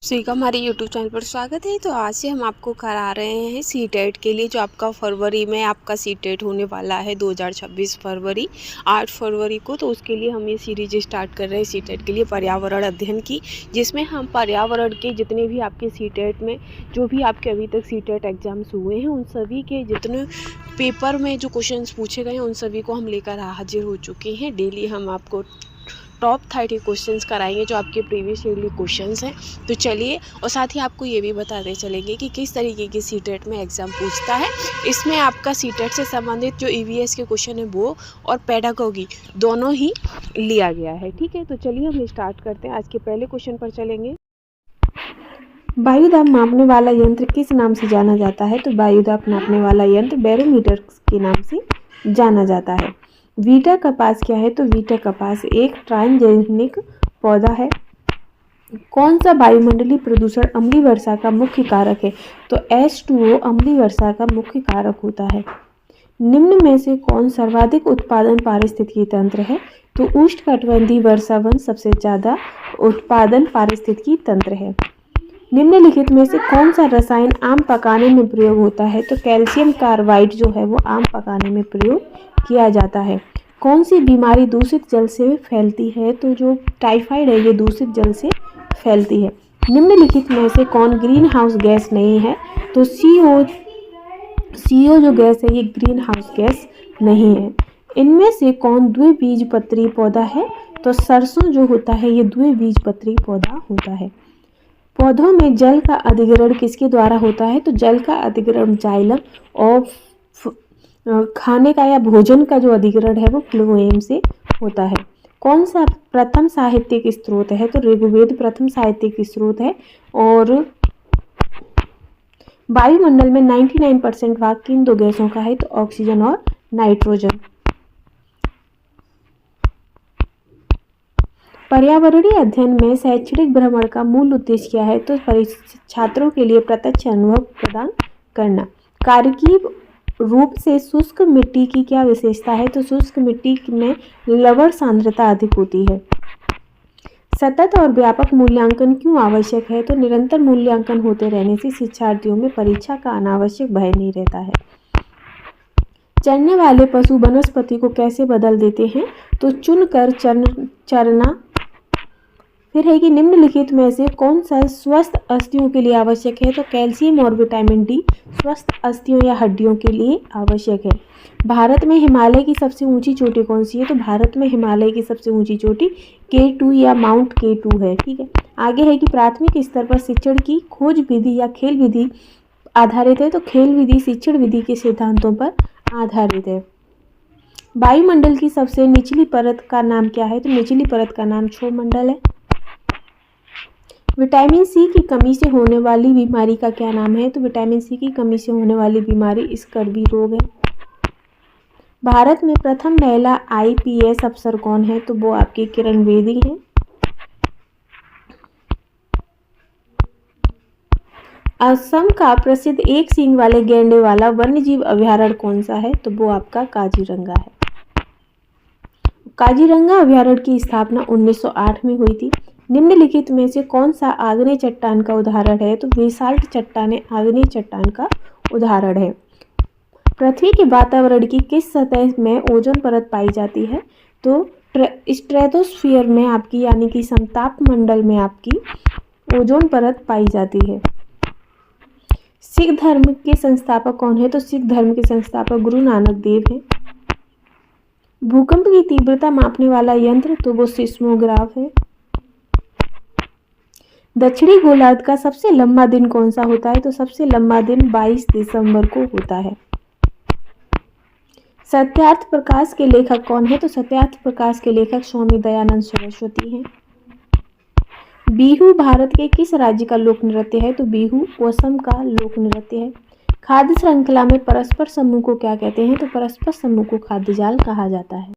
सभी का हमारे YouTube चैनल पर स्वागत है। तो आज से हम आपको करा रहे हैं सीटेट के लिए, जो आपका फरवरी में आपका सीटेट होने वाला है 2026 फरवरी 8 फरवरी को। तो उसके लिए हम ये सीरीज स्टार्ट कर रहे हैं सीटेट के लिए पर्यावरण अध्ययन की, जिसमें हम पर्यावरण के जितने भी आपके सीटेट में जो भी आपके अभी तक सीटेट एग्जाम्स हुए हैं उन सभी के जितने पेपर में जो क्वेश्चंस पूछे गए हैं उन सभी को हम लेकर हाजिर हो चुके हैं। डेली हम आपको टॉप 30 क्वेश्चंस कराएंगे जो आपके प्रीवियस ईयरली क्वेश्चंस हैं। तो चलिए, और साथ ही आपको ये भी बताते चलेंगे कि किस तरीके की सीटेट में एग्ज़ाम पूछता है। इसमें आपका सीटेट से संबंधित जो ईवीएस के क्वेश्चन है वो और पेडागोगी दोनों ही लिया गया है। ठीक है, तो चलिए हम स्टार्ट करते हैं। आज के पहले क्वेश्चन पर चलेंगे। वायुदाब मापने वाला यंत्र किस नाम से जाना जाता है? तो वायुदाब नापने वाला यंत्र बैरोमीटर के नाम से जाना जाता है। वीटा कपास क्या है? तो वीटा कपास एक ट्रांसजेनिक पौधा है। कौन सा वायुमंडलीय प्रदूषण अम्लीय वर्षा का मुख्य कारक है? तो H2O अम्लीय वर्षा का मुख्य कारक होता है। निम्न में से कौन सर्वाधिक उत्पादन पारिस्थितिकी तंत्र है? तो उष्णकटिबंधीय वर्षावन सबसे ज्यादा उत्पादन पारिस्थितिकी तंत्र है। निम्नलिखित में से कौन सा रसायन आम पकाने में प्रयोग होता है? तो कैल्शियम कार्बाइड जो है वो आम पकाने में प्रयोग किया जाता है। कौन सी बीमारी दूषित जल से फैलती है? तो जो टाइफाइड है ये दूषित जल से फैलती है। निम्नलिखित में से कौन ग्रीन हाउस गैस नहीं है? तो CO जो गैस है ये ग्रीन हाउस गैस नहीं है। इनमें से कौन द्विबीजपत्री पौधा है? तो सरसों जो होता है ये द्विबीजपत्री पौधा होता है। पौधों में जल का अधिग्रहण किसके द्वारा होता है? तो जल का अधिग्रहण जाइलम और खाने का या भोजन का जो अधिग्रहण है वो फ्लोएम से होता है। कौन सा प्रथम साहित्यिक स्रोत है? तो ऋग्वेद प्रथम साहित्यिक स्रोत है। और वायुमंडल में 99% भाग किन दो गैसों का है? तो ऑक्सीजन और नाइट्रोजन। पर्यावरणीय अध्ययन में शैक्षणिक भ्रमण का मूल उद्देश्य क्या है? तो छात्रों के लिए प्रत्यक्ष अनुभव प्रदान करना। कार्यकीय रूप से शुष्क मिट्टी की क्या विशेषता है? तो शुष्क मिट्टी में लवण सांद्रता अधिक होती है। सतत और व्यापक मूल्यांकन क्यों आवश्यक है? तो निरंतर मूल्यांकन होते रहने से शिक्षार्थियों में परीक्षा का अनावश्यक भय नहीं रहता है। चरने वाले पशु वनस्पति को कैसे बदल देते हैं? तो चुनकर चरना। फिर है कि निम्नलिखित में से कौन सा स्वस्थ अस्थियों के लिए आवश्यक है? तो कैल्शियम और विटामिन डी स्वस्थ अस्थियों या हड्डियों के लिए आवश्यक है। भारत में हिमालय की सबसे ऊंची चोटी कौन सी है? तो भारत में हिमालय की सबसे ऊंची चोटी K2 या माउंट K2 है। ठीक है, आगे है कि प्राथमिक स्तर पर शिक्षण की खोज विधि या खेल विधि आधारित है। तो खेल विधि शिक्षण विधि के सिद्धांतों पर आधारित है। वायुमंडल की सबसे निचली परत का नाम क्या है? तो निचली परत का नाम क्षोभमंडल है। विटामिन सी की कमी से होने वाली बीमारी का क्या नाम है? तो विटामिन सी की कमी से होने वाली बीमारी स्कर्वी रोग है। भारत में प्रथम महिला IPS अफसर कौन है? तो वो आपकी किरण बेदी है। असम का प्रसिद्ध एक सींग वाले गैंडे वाला वन्यजीव अभयारण्य कौन सा है? तो वो आपका काजीरंगा है। काजीरंगा अभयारण्य की स्थापना 1908 में हुई थी। निम्नलिखित में से कौन सा आग्नेय चट्टान का उदाहरण है? तो बेसाल्ट चट्टानें आग्नेय चट्टान का उदाहरण है। पृथ्वी के वातावरण की किस सतह में ओजोन परत पाई जाती है? तो स्ट्रेटोस्फीयर में आपकी यानी कि समताप मंडल में आपकी ओजोन परत पाई जाती है। सिख धर्म के संस्थापक कौन है? तो सिख धर्म के संस्थापक गुरु नानक देव हैं। भूकंप की तीव्रता मापने वाला यंत्र तो वो सिस्मोग्राफ है। दक्षिणी गोलार्ध का सबसे लंबा दिन कौन सा होता है? तो सबसे लंबा दिन 22 दिसंबर को होता है। सत्यार्थ प्रकाश के लेखक कौन है? तो सत्यार्थ प्रकाश के लेखक स्वामी दयानंद सरस्वती हैं। बिहू भारत के किस राज्य का लोक नृत्य है? तो बिहू असम का लोक नृत्य है। खाद्य श्रृंखला में परस्पर समूह को क्या कहते हैं? तो परस्पर समूह को खाद्य जाल कहा जाता है।